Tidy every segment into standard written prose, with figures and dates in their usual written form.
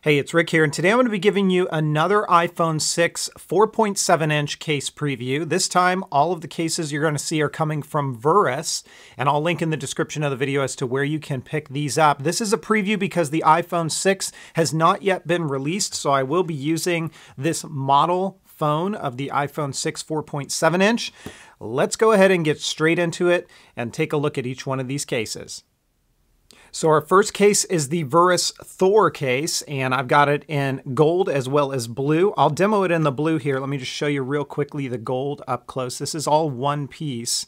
Hey, it's Rick here, and today I'm going to be giving you another iPhone 6 4.7-inch case preview. This time, all of the cases you're going to see are coming from Verus, and I'll link in the description of the video as to where you can pick these up. This is a preview because the iPhone 6 has not yet been released, so I will be using this model phone of the iPhone 6 4.7-inch. Let's go ahead and get straight into it and take a look at each one of these cases. So our first case is the Verus Thor case, and I've got it in gold as well as blue. I'll demo it in the blue here. Let me just show you real quickly the gold up close. This is all one piece,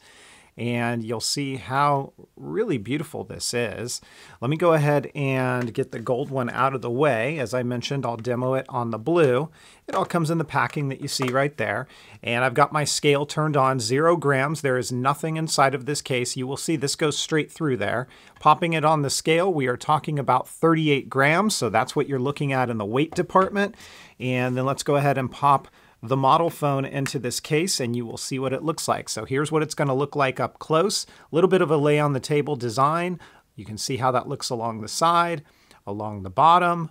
and you'll see how really beautiful this is. Let me go ahead and get the gold one out of the way. As I mentioned, I'll demo it on the blue. It all comes in the packing that you see right there. And I've got my scale turned on, 0 grams. There is nothing inside of this case. You will see this goes straight through there. Popping it on the scale, we are talking about 38 grams. So that's what you're looking at in the weight department. And then let's go ahead and pop the model phone into this case and you will see what it looks like. So here's what it's going to look like up close. A little bit of a lay on the table design. You can see how that looks along the side, along the bottom,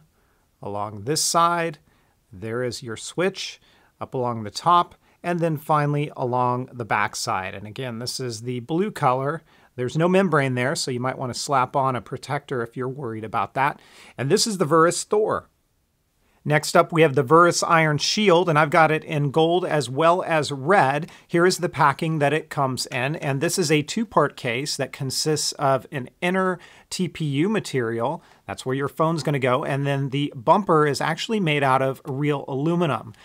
along this side. There is your switch up along the top, and then finally along the back side. And again, this is the blue color. There's no membrane there, so you might want to slap on a protector if you're worried about that. And this is the Verus Thor. Next up, we have the Verus Iron Shield, and I've got it in gold as well as red. Here is the packing that it comes in, and this is a two-part case that consists of an inner TPU material. That's where your phone's going to go, and then the bumper is actually made out of real aluminum.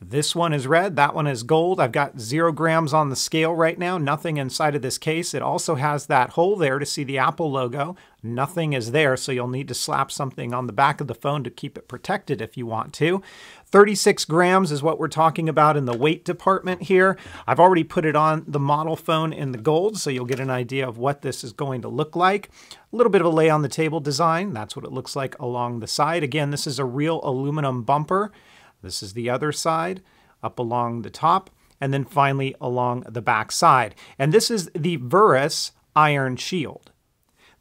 This one is red, that one is gold. I've got 0 grams on the scale right now, nothing inside of this case. It also has that hole there to see the Apple logo. Nothing is there, so you'll need to slap something on the back of the phone to keep it protected if you want to. 36 grams is what we're talking about in the weight department here. I've already put it on the model phone in the gold, so you'll get an idea of what this is going to look like. A little bit of a lay on the table design. That's what it looks like along the side. Again, this is a real aluminum bumper. This is the other side, up along the top, and then finally along the back side. And this is the Verus Iron Shield.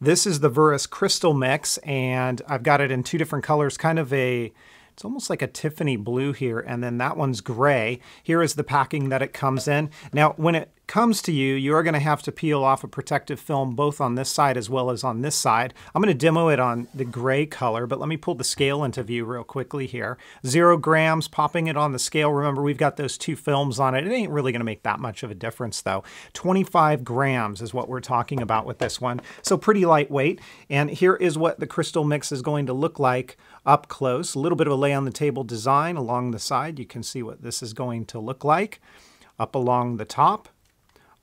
This is the Verus Crystal mix, and I've got it in 2 different colors, kind of it's almost like a Tiffany blue here, and then that one's gray. Here is the packing that it comes in. Now, when it comes to you, you are going to have to peel off a protective film both on this side as well as on this side. I'm going to demo it on the gray color, but let me pull the scale into view real quickly here. 0 grams, popping it on the scale. Remember, we've got those 2 films on it. It ain't really going to make that much of a difference, though. 25 grams is what we're talking about with this one. So pretty lightweight. And here is what the crystal mix is going to look like up close. A little bit of a lay on the table design along the side. You can see what this is going to look like. Up along the top,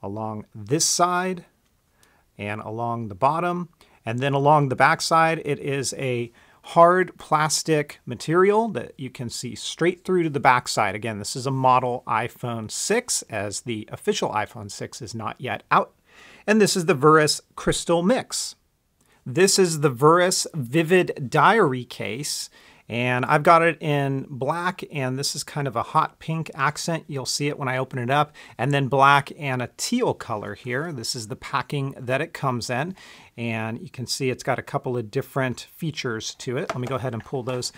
along this side, and along the bottom. And then along the back side, it is a hard plastic material that you can see straight through to the back side. Again, this is a model iPhone 6, as the official iPhone 6 is not yet out. And this is the Verus Crystal Mix. This is the Verus Vivid Diary case, and I've got it in black, and this is kind of a hot pink accent. You'll see it when I open it up, and then black and a teal color here. This is the packing that it comes in, and you can see it's got a couple of different features to it. Let me go ahead and pull those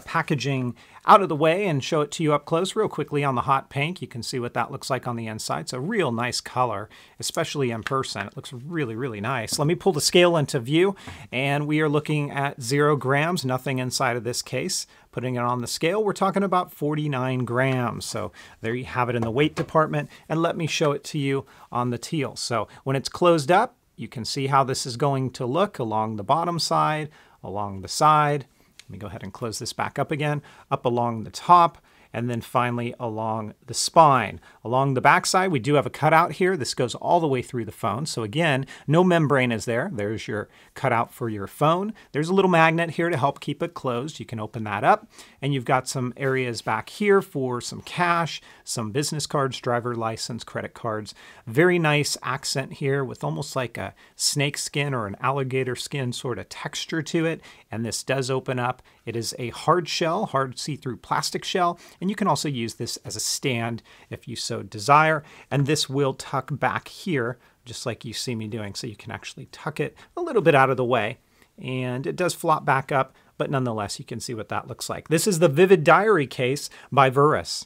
packaging out of the way and show it to you up close real quickly on the hot pink. You can see what that looks like on the inside. It's a real nice color, especially in person. It looks really, really nice. Let me pull the scale into view, and we are looking at 0 grams, nothing inside of this case. Putting it on the scale, we're talking about 49 grams. So there you have it in the weight department, and let me show it to you on the teal. So when it's closed up, you can see how this is going to look along the bottom side, along the side. Let me go ahead and close this back up again, up along the top, and then finally along the spine. Along the back side, we do have a cutout here. This goes all the way through the phone. So again, no membrane is there. There's your cutout for your phone. There's a little magnet here to help keep it closed. You can open that up, and you've got some areas back here for some cash, some business cards, driver license, credit cards. Very nice accent here with almost like a snake skin or an alligator skin sort of texture to it. And this does open up. It is a hard shell, hard see-through plastic shell. And you can also use this as a stand if you so desire. And this will tuck back here, just like you see me doing. So you can actually tuck it a little bit out of the way. And it does flop back up but nonetheless, you can see what that looks like. This is the Vivid Diary case by Verus.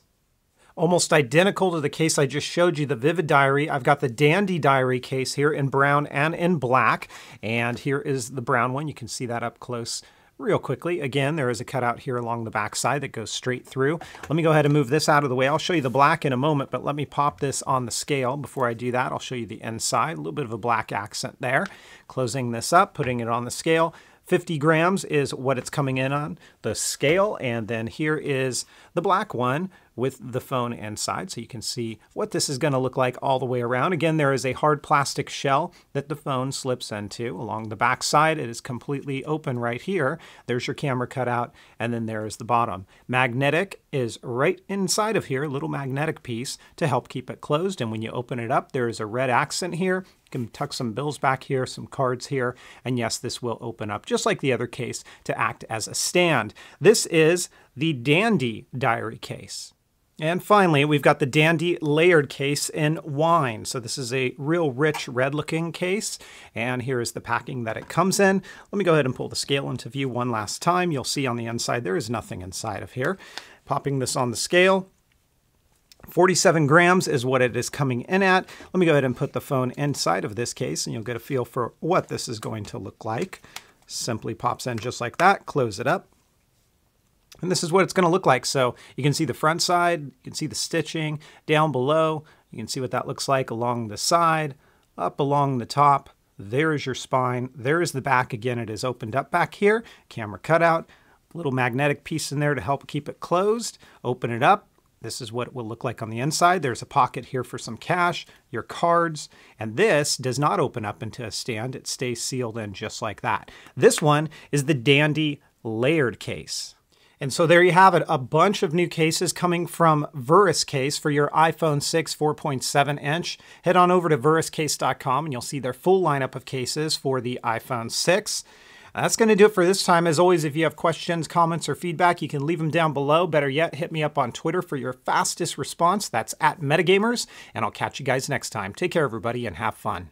Almost identical to the case I just showed you, the Vivid Diary. I've got the Dandy Diary case here in brown and in black. And here is the brown one. You can see that up close real quickly. Again, there is a cutout here along the back side that goes straight through. Let me go ahead and move this out of the way. I'll show you the black in a moment, but let me pop this on the scale. Before I do that, I'll show you the inside. A little bit of a black accent there. Closing this up, putting it on the scale. 50 grams is what it's coming in on the scale. And then here is the black one with the phone inside. So you can see what this is going to look like all the way around. Again, there is a hard plastic shell that the phone slips into. Along the back side, it is completely open right here. There's your camera cutout, and then there is the bottom. Magnetic is right inside of here, a little magnetic piece to help keep it closed. And when you open it up, there is a red accent here. You can tuck some bills back here, some cards here, and yes, this will open up just like the other case to act as a stand. This is the Dandy Diary case. And finally, we've got the Dandy Layered case in wine. So this is a real rich red looking case. And here is the packing that it comes in. Let me go ahead and pull the scale into view one last time. You'll see on the inside, there is nothing inside of here. Popping this on the scale. 47 grams is what it is coming in at. Let me go ahead and put the phone inside of this case and you'll get a feel for what this is going to look like. Simply pops in just like that. Close it up. And this is what it's going to look like. So you can see the front side, you can see the stitching down below. You can see what that looks like along the side, up along the top. There is your spine. There is the back. Again, it is opened up back here. Camera cutout, little magnetic piece in there to help keep it closed. Open it up. This is what it will look like on the inside. There's a pocket here for some cash, your cards, and this does not open up into a stand. It stays sealed in just like that. This one is the Dandy Layered case. And so there you have it, a bunch of new cases coming from Verus Case for your iPhone 6 4.7 inch. Head on over to veruscase.com and you'll see their full lineup of cases for the iPhone 6. That's going to do it for this time. As always, if you have questions, comments, or feedback, you can leave them down below. Better yet, hit me up on Twitter for your fastest response. That's @Metagamers, and I'll catch you guys next time. Take care, everybody, and have fun.